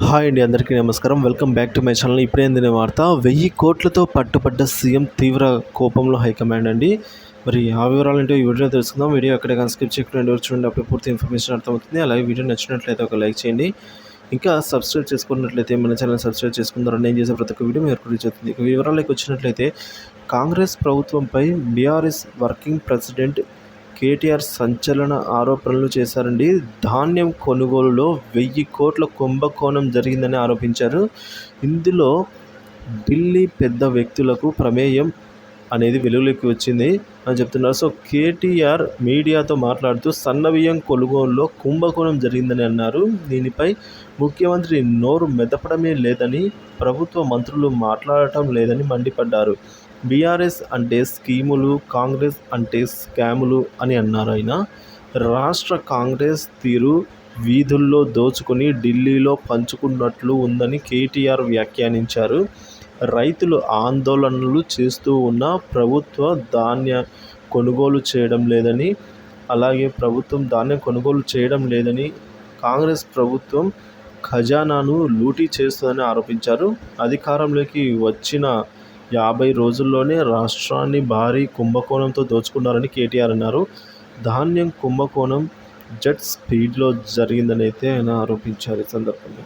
Hi అండి, అందరికీ నమస్కారం. Welcome back to my channel. ఇప్పుడే అందిన వార్త, 1000 కోట్లతో పట్టుబడ్డ సీఎం తీవ్ర కోపంలో హైకమాండ్ అండి. మరి ఆ వివరాలు ఏంటో ఈ వీడియోలో తెలుసుకుందాం. వీడియో ఎక్కడ కానీ స్కిప్ చేయకుండా ఎండ్ వరకు చూడండి, అప్పుడు పూర్తి ఇన్ఫర్మేషన్ అర్థమవుతుంది. అలాగే వీడియో నచ్చినట్లయితే ఒక లైక్ చేయండి. ఇంకా సబ్స్క్రైబ్ చేసుకున్నట్లయితే మన ఛానల్ సబ్స్క్రైబ్ చేసుకుంటారు. నేను చేసే ప్రతి ఒక్క వీడియో మీకు రీచ్ అవుతుంది. ఇక వివరాలకు వచ్చినట్లయితే, కాంగ్రెస్ ప్రభుత్వంపై బీఆర్ఎస్ వర్కింగ్ ప్రెసిడెంట్ కేటీఆర్ సంచలన ఆరోపణలు చేశారండి. ధాన్యం కొనుగోలులో 1000 కోట్ల కుంభకోణం జరిగిందని ఆరోపించారు. ఇందులో ఢిల్లీ పెద్ద వ్యక్తులకు ప్రమేయం అనేది వెలుగులోకి వచ్చింది అని చెప్తున్నారు. సో కేటీఆర్ మీడియాతో మాట్లాడుతూ సన్నబియ్యం కొనుగోలులో కుంభకోణం జరిగిందని అన్నారు. దీనిపై ముఖ్యమంత్రి నోరు మెదపడమే లేదని, ప్రభుత్వ మంత్రులు మాట్లాడటం లేదని మండిపడ్డారు. బీఆర్ఎస్ అంటే స్కీములు, కాంగ్రెస్ అంటే స్కాములు అని అన్నారు ఆయన. రాష్ట్ర కాంగ్రెస్ తీరు వీధుల్లో దోచుకొని ఢిల్లీలో పంచుకున్నట్లు ఉందని కేటీఆర్ వ్యాఖ్యానించారు. రైతులు ఆందోళనలు చేస్తూ ఉన్న ప్రభుత్వ ధాన్య కొనుగోలు చేయడం లేదని, అలాగే ప్రభుత్వం ధాన్యం కొనుగోలు చేయడం లేదని, కాంగ్రెస్ ప్రభుత్వం ఖజానాను లూటీ చేస్తుందని ఆరోపించారు. అధికారంలోకి వచ్చిన 50 రోజుల్లోనే రాష్ట్రాన్ని భారీ కుంభకోణంతో దోచుకున్నారని కేటీఆర్ అన్నారు. ధాన్యం కుంభకోణం జెట్ స్పీడ్లో జరిగిందని అయితే ఆయన ఆరోపించారు. ఈ సందర్భంగా